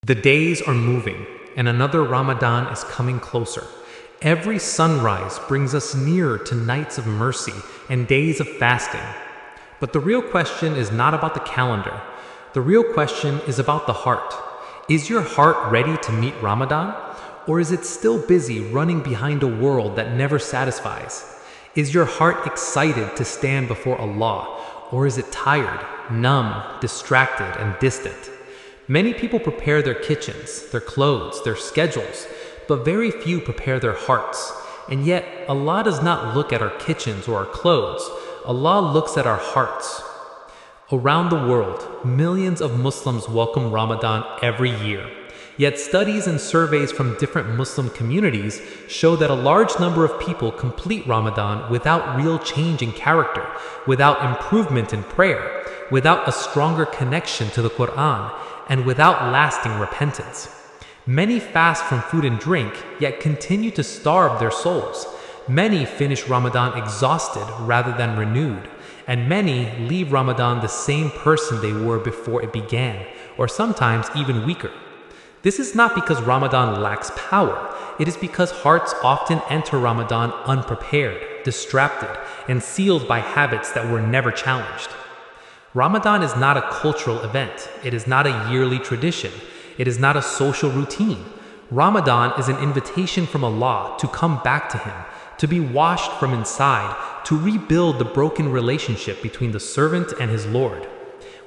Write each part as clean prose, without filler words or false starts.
The days are moving, and another Ramadan is coming closer. Every sunrise brings us nearer to nights of mercy and days of fasting. But the real question is not about the calendar. The real question is about the heart. Is your heart ready to meet Ramadan? Or is it still busy running behind a world that never satisfies? Is your heart excited to stand before Allah? Or is it tired, numb, distracted, and distant? Many people prepare their kitchens, their clothes, their schedules, but very few prepare their hearts. And yet, Allah does not look at our kitchens or our clothes. Allah looks at our hearts. Around the world, millions of Muslims welcome Ramadan every year. Yet studies and surveys from different Muslim communities show that a large number of people complete Ramadan without real change in character, without improvement in prayer, without a stronger connection to the Quran, and without lasting repentance. Many fast from food and drink, yet continue to starve their souls. Many finish Ramadan exhausted rather than renewed, and many leave Ramadan the same person they were before it began, or sometimes even weaker. This is not because Ramadan lacks power. It is because hearts often enter Ramadan unprepared, distracted, and sealed by habits that were never challenged. Ramadan is not a cultural event. It is not a yearly tradition. It is not a social routine. Ramadan is an invitation from Allah to come back to Him, to be washed from inside, to rebuild the broken relationship between the servant and his Lord.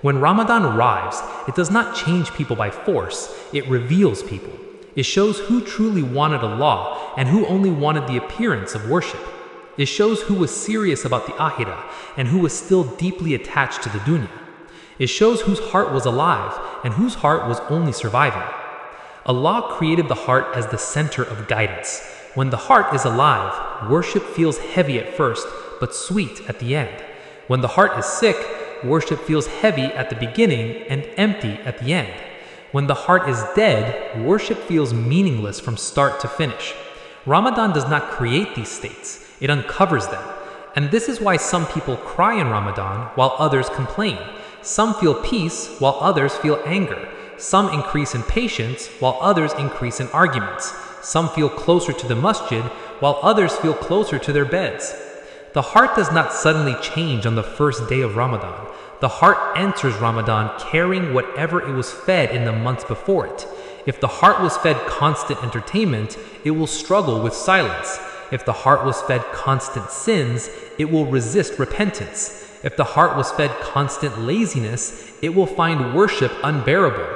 When Ramadan arrives, it does not change people by force, it reveals people. It shows who truly wanted Allah and who only wanted the appearance of worship. It shows who was serious about the Akhirah and who was still deeply attached to the dunya. It shows whose heart was alive and whose heart was only surviving. Allah created the heart as the center of guidance. When the heart is alive, worship feels heavy at first, but sweet at the end. When the heart is sick, worship feels heavy at the beginning and empty at the end. When the heart is dead, worship feels meaningless from start to finish. Ramadan does not create these states, it uncovers them. And this is why some people cry in Ramadan while others complain. Some feel peace while others feel anger. Some increase in patience while others increase in arguments. Some feel closer to the masjid while others feel closer to their beds. The heart does not suddenly change on the first day of Ramadan. The heart enters Ramadan carrying whatever it was fed in the months before it. If the heart was fed constant entertainment, it will struggle with silence. If the heart was fed constant sins, it will resist repentance. If the heart was fed constant laziness, it will find worship unbearable.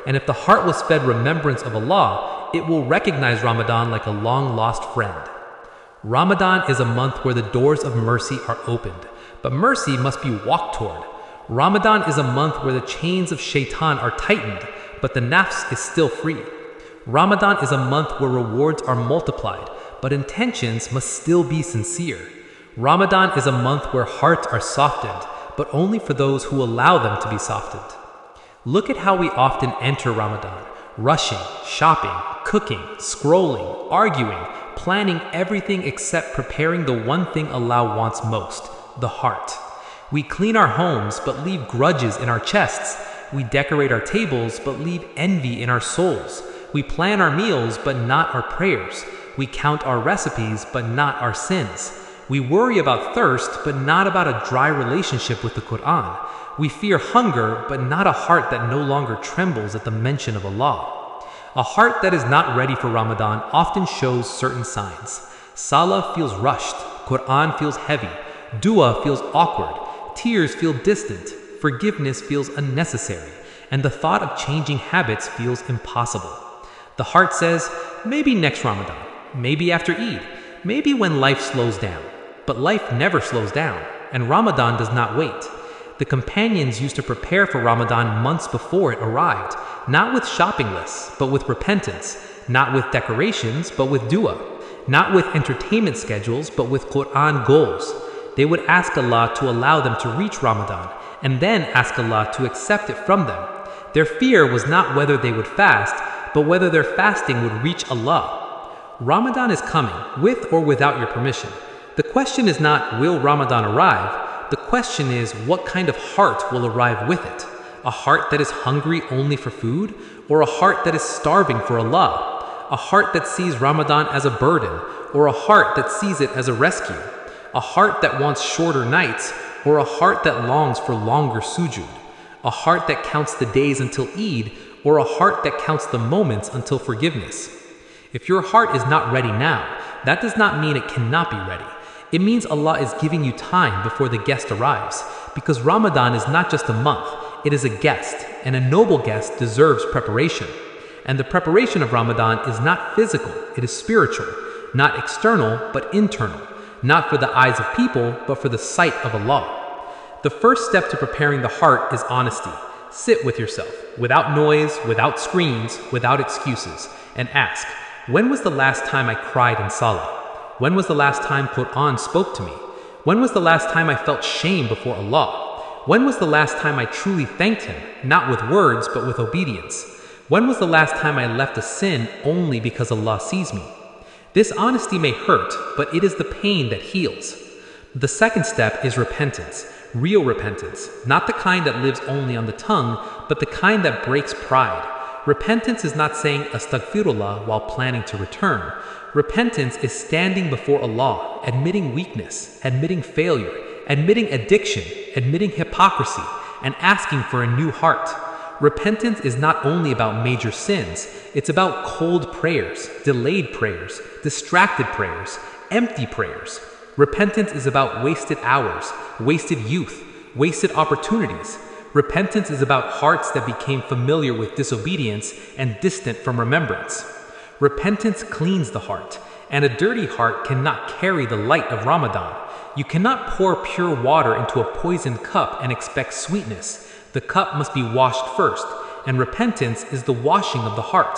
And if the heart was fed remembrance of Allah, it will recognize Ramadan like a long-lost friend. Ramadan is a month where the doors of mercy are opened, but mercy must be walked toward. Ramadan is a month where the chains of shaitan are tightened, but the nafs is still free. Ramadan is a month where rewards are multiplied, but intentions must still be sincere. Ramadan is a month where hearts are softened, but only for those who allow them to be softened. Look at how we often enter Ramadan, rushing, shopping, cooking, scrolling, arguing, planning everything except preparing the one thing Allah wants most, the heart. We clean our homes but leave grudges in our chests. We decorate our tables but leave envy in our souls. We plan our meals but not our prayers. We count our recipes but not our sins. We worry about thirst but not about a dry relationship with the Quran. We fear hunger but not a heart that no longer trembles at the mention of Allah. A heart that is not ready for Ramadan often shows certain signs. Salah feels rushed, Quran feels heavy, dua feels awkward, tears feel distant, forgiveness feels unnecessary, and the thought of changing habits feels impossible. The heart says, maybe next Ramadan, maybe after Eid, maybe when life slows down. But life never slows down, and Ramadan does not wait. The companions used to prepare for Ramadan months before it arrived, not with shopping lists, but with repentance, not with decorations, but with dua, not with entertainment schedules, but with Quran goals. They would ask Allah to allow them to reach Ramadan, and then ask Allah to accept it from them. Their fear was not whether they would fast, but whether their fasting would reach Allah. Ramadan is coming, with or without your permission. The question is not, will Ramadan arrive? The question is, what kind of heart will arrive with it? A heart that is hungry only for food, or a heart that is starving for Allah? A heart that sees Ramadan as a burden, or a heart that sees it as a rescue? A heart that wants shorter nights, or a heart that longs for longer sujud? A heart that counts the days until Eid, or a heart that counts the moments until forgiveness? If your heart is not ready now, that does not mean it cannot be ready. It means Allah is giving you time before the guest arrives, because Ramadan is not just a month, it is a guest, and a noble guest deserves preparation. And the preparation of Ramadan is not physical, it is spiritual, not external, but internal, not for the eyes of people, but for the sight of Allah. The first step to preparing the heart is honesty. Sit with yourself, without noise, without screens, without excuses, and ask, when was the last time I cried in salah? When was the last time Quran spoke to me? When was the last time I felt shame before Allah? When was the last time I truly thanked Him, not with words, but with obedience? When was the last time I left a sin only because Allah sees me? This honesty may hurt, but it is the pain that heals. The second step is repentance, real repentance, not the kind that lives only on the tongue, but the kind that breaks pride. Repentance is not saying astaghfirullah while planning to return. Repentance is standing before Allah, admitting weakness, admitting failure, admitting addiction, admitting hypocrisy, and asking for a new heart. Repentance is not only about major sins, it's about cold prayers, delayed prayers, distracted prayers, empty prayers. Repentance is about wasted hours, wasted youth, wasted opportunities. Repentance is about hearts that became familiar with disobedience and distant from remembrance. Repentance cleans the heart, and a dirty heart cannot carry the light of Ramadan. You cannot pour pure water into a poisoned cup and expect sweetness. The cup must be washed first, and repentance is the washing of the heart.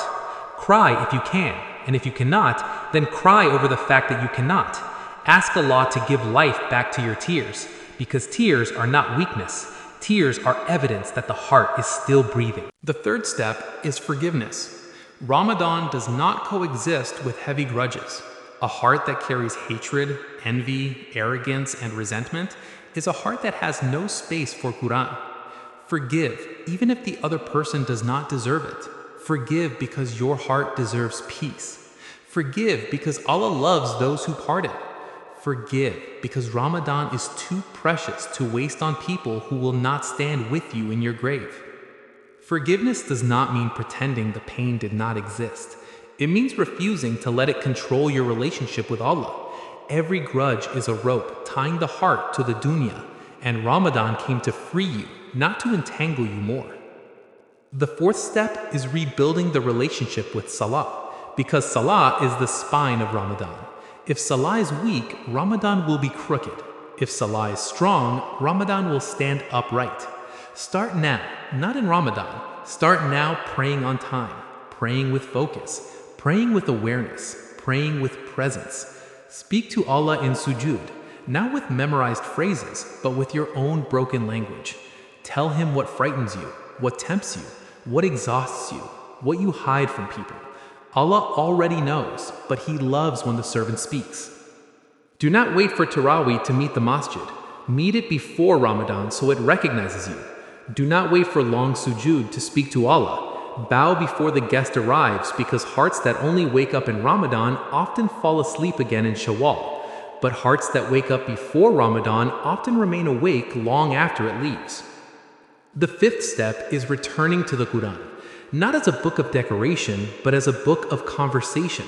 Cry if you can, and if you cannot, then cry over the fact that you cannot. Ask Allah to give life back to your tears, because tears are not weakness. Tears are evidence that the heart is still breathing. The third step is forgiveness. Ramadan does not coexist with heavy grudges. A heart that carries hatred, envy, arrogance, and resentment is a heart that has no space for Quran. Forgive, even if the other person does not deserve it. Forgive because your heart deserves peace. Forgive because Allah loves those who pardon. Forgive because Ramadan is too precious to waste on people who will not stand with you in your grave. Forgiveness does not mean pretending the pain did not exist. It means refusing to let it control your relationship with Allah. Every grudge is a rope tying the heart to the dunya, and Ramadan came to free you, not to entangle you more. The fourth step is rebuilding the relationship with salah, because salah is the spine of Ramadan. If salah is weak, Ramadan will be crooked. If salah is strong, Ramadan will stand upright. Start now, not in Ramadan. Start now praying on time, praying with focus, praying with awareness, praying with presence. Speak to Allah in sujud, not with memorized phrases, but with your own broken language. Tell Him what frightens you, what tempts you, what exhausts you, what you hide from people. Allah already knows, but He loves when the servant speaks. Do not wait for Taraweeh to meet the masjid. Meet it before Ramadan so it recognizes you. Do not wait for long sujud to speak to Allah. Bow before the guest arrives, because hearts that only wake up in Ramadan often fall asleep again in Shawwal. But hearts that wake up before Ramadan often remain awake long after it leaves. The fifth step is returning to the Quran, not as a book of decoration, but as a book of conversation.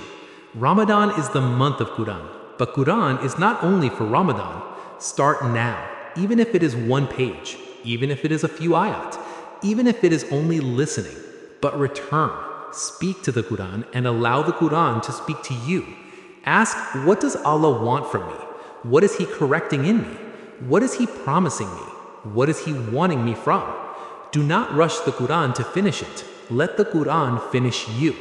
Ramadan is the month of Quran, but Quran is not only for Ramadan. Start now, even if it is one page, even if it is a few ayat, even if it is only listening. But return, speak to the Quran and allow the Quran to speak to you. Ask, what does Allah want from me? What is He correcting in me? What is He promising me? What is He wanting me from? Do not rush the Quran to finish it. Let the Quran finish you.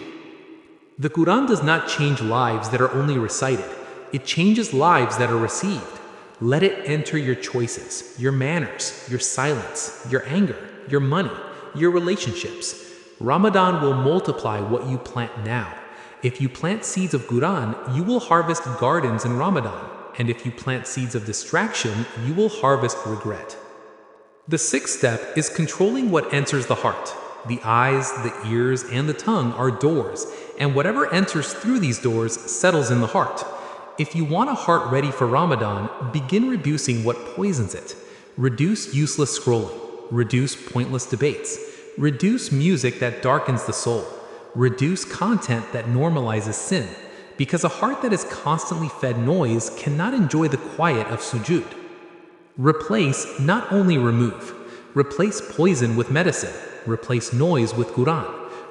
The Quran does not change lives that are only recited. It changes lives that are received. Let it enter your choices, your manners, your silence, your anger, your money, your relationships. Ramadan will multiply what you plant now. If you plant seeds of Quran, you will harvest gardens in Ramadan. And if you plant seeds of distraction, you will harvest regret. The sixth step is controlling what enters the heart. The eyes, the ears, and the tongue are doors, and whatever enters through these doors settles in the heart. If you want a heart ready for Ramadan, begin reducing what poisons it. Reduce useless scrolling. Reduce pointless debates. Reduce music that darkens the soul. Reduce content that normalizes sin, because a heart that is constantly fed noise cannot enjoy the quiet of sujud. Replace, not only remove. Replace poison with medicine. Replace noise with Quran.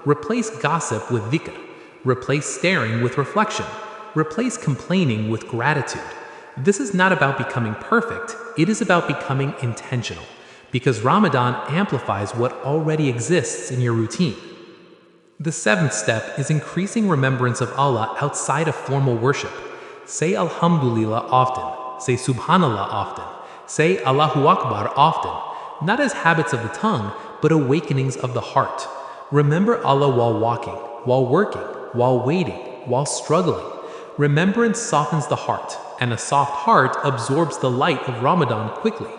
Replace gossip with dhikr. Replace staring with reflection. Replace complaining with gratitude. This is not about becoming perfect, it is about becoming intentional, because Ramadan amplifies what already exists in your routine. The seventh step is increasing remembrance of Allah outside of formal worship. Say Alhamdulillah often. Say Subhanallah often. Say Allahu Akbar often. Not as habits of the tongue, but awakenings of the heart. Remember Allah while walking, while working, while waiting, while struggling. Remembrance softens the heart, and a soft heart absorbs the light of Ramadan quickly.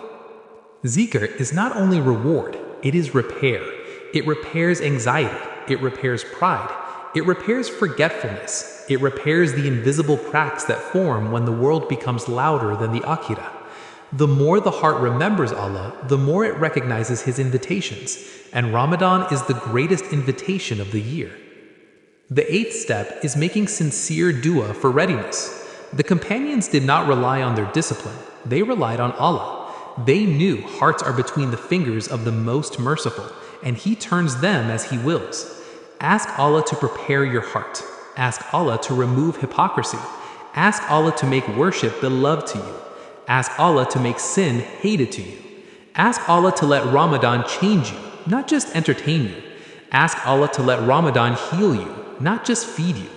Zikr is not only reward, it is repair. It repairs anxiety. It repairs pride. It repairs forgetfulness. It repairs the invisible cracks that form when the world becomes louder than the akhirah. The more the heart remembers Allah, the more it recognizes His invitations, and Ramadan is the greatest invitation of the year. The eighth step is making sincere dua for readiness. The companions did not rely on their discipline, they relied on Allah. They knew hearts are between the fingers of the Most Merciful, and He turns them as He wills. Ask Allah to prepare your heart. Ask Allah to remove hypocrisy. Ask Allah to make worship beloved to you. Ask Allah to make sin hated to you. Ask Allah to let Ramadan change you, not just entertain you. Ask Allah to let Ramadan heal you, not just feed you.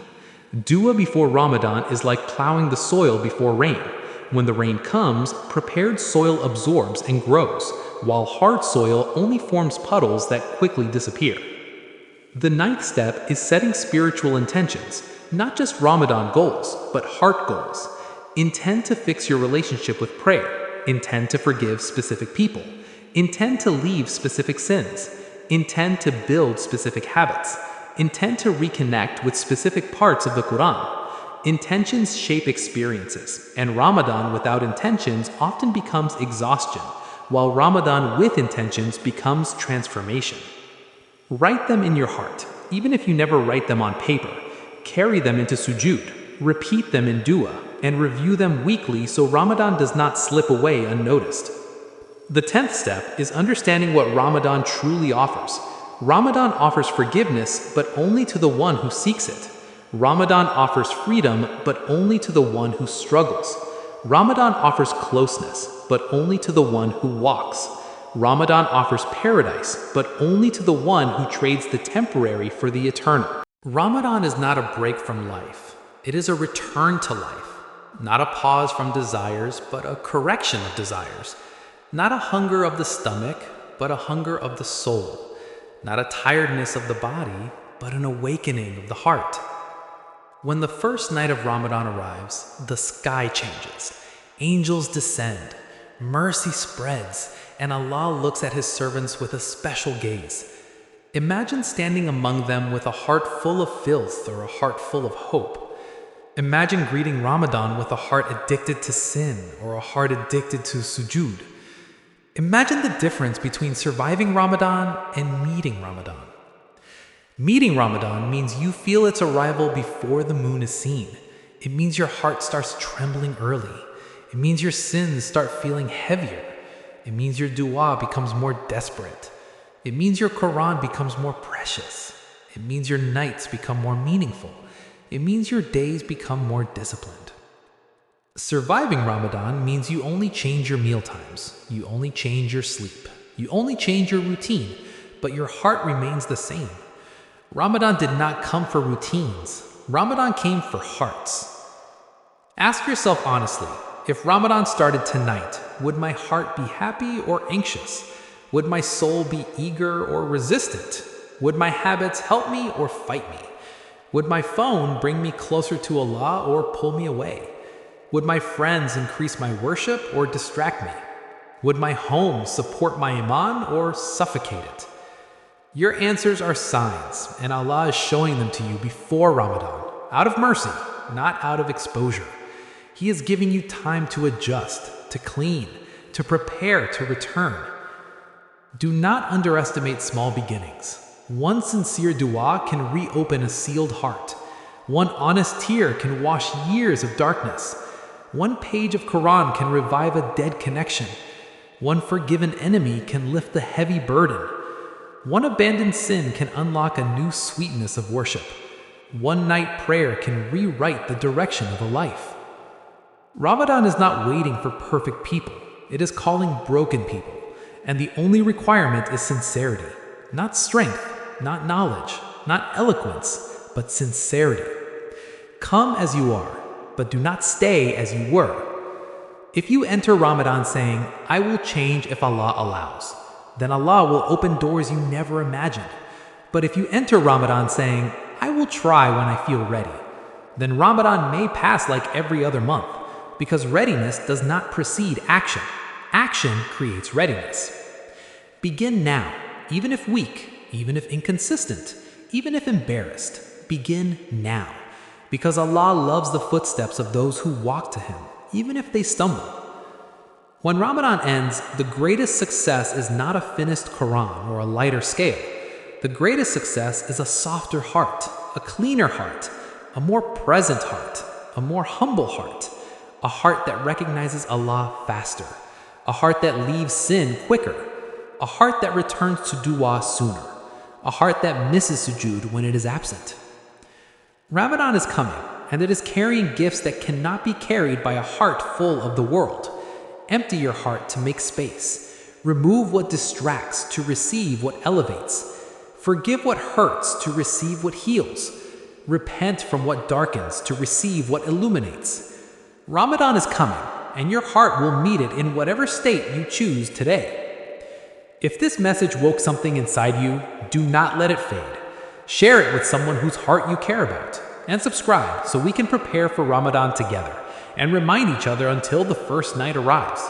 Dua before Ramadan is like plowing the soil before rain. When the rain comes, prepared soil absorbs and grows, while hard soil only forms puddles that quickly disappear. The ninth step is setting spiritual intentions, not just Ramadan goals, but heart goals. Intend to fix your relationship with prayer. Intend to forgive specific people. Intend to leave specific sins. Intend to build specific habits. Intend to reconnect with specific parts of the Quran. Intentions shape experiences, and Ramadan without intentions often becomes exhaustion, while Ramadan with intentions becomes transformation. Write them in your heart, even if you never write them on paper. Carry them into sujud, repeat them in dua, and review them weekly so Ramadan does not slip away unnoticed. The 10th step is understanding what Ramadan truly offers. Ramadan offers forgiveness, but only to the one who seeks it. Ramadan offers freedom, but only to the one who struggles. Ramadan offers closeness, but only to the one who walks. Ramadan offers paradise, but only to the one who trades the temporary for the eternal. Ramadan is not a break from life. It is a return to life. Not a pause from desires, but a correction of desires. Not a hunger of the stomach, but a hunger of the soul. Not a tiredness of the body, but an awakening of the heart. When the first night of Ramadan arrives, the sky changes. Angels descend. Mercy spreads, and Allah looks at His servants with a special gaze. Imagine standing among them with a heart full of filth or a heart full of hope. Imagine greeting Ramadan with a heart addicted to sin or a heart addicted to sujud. Imagine the difference between surviving Ramadan and meeting Ramadan. Meeting Ramadan means you feel its arrival before the moon is seen. It means your heart starts trembling early. It means your sins start feeling heavier. It means your dua becomes more desperate. It means your Quran becomes more precious. It means your nights become more meaningful. It means your days become more disciplined. Surviving Ramadan means you only change your meal times. You only change your sleep. You only change your routine, but your heart remains the same. Ramadan did not come for routines. Ramadan came for hearts. Ask yourself honestly, if Ramadan started tonight, would my heart be happy or anxious? Would my soul be eager or resistant? Would my habits help me or fight me? Would my phone bring me closer to Allah or pull me away? Would my friends increase my worship or distract me? Would my home support my Iman or suffocate it? Your answers are signs, and Allah is showing them to you before Ramadan, out of mercy, not out of exposure. He is giving you time to adjust, to clean, to prepare to return. Do not underestimate small beginnings. One sincere dua can reopen a sealed heart. One honest tear can wash years of darkness. One page of Quran can revive a dead connection. One forgiven enemy can lift the heavy burden. One abandoned sin can unlock a new sweetness of worship. One night prayer can rewrite the direction of a life. Ramadan is not waiting for perfect people. It is calling broken people. And the only requirement is sincerity. Not strength, not knowledge, not eloquence, but sincerity. Come as you are, but do not stay as you were. If you enter Ramadan saying, "I will change if Allah allows," then Allah will open doors you never imagined. But if you enter Ramadan saying, "I will try when I feel ready," then Ramadan may pass like every other month, because readiness does not precede action. Action creates readiness. Begin now, even if weak, even if inconsistent, even if embarrassed. Begin now, because Allah loves the footsteps of those who walk to Him, even if they stumble. When Ramadan ends, the greatest success is not a finished Quran or a lighter scale. The greatest success is a softer heart, a cleaner heart, a more present heart, a more humble heart, a heart that recognizes Allah faster, a heart that leaves sin quicker, a heart that returns to dua sooner, a heart that misses sujood when it is absent. Ramadan is coming, and it is carrying gifts that cannot be carried by a heart full of the world. Empty your heart to make space. Remove what distracts to receive what elevates. Forgive what hurts to receive what heals. Repent from what darkens to receive what illuminates. Ramadan is coming, and your heart will meet it in whatever state you choose today. If this message woke something inside you, do not let it fade. Share it with someone whose heart you care about. And subscribe so we can prepare for Ramadan together and remind each other until the first night arrives.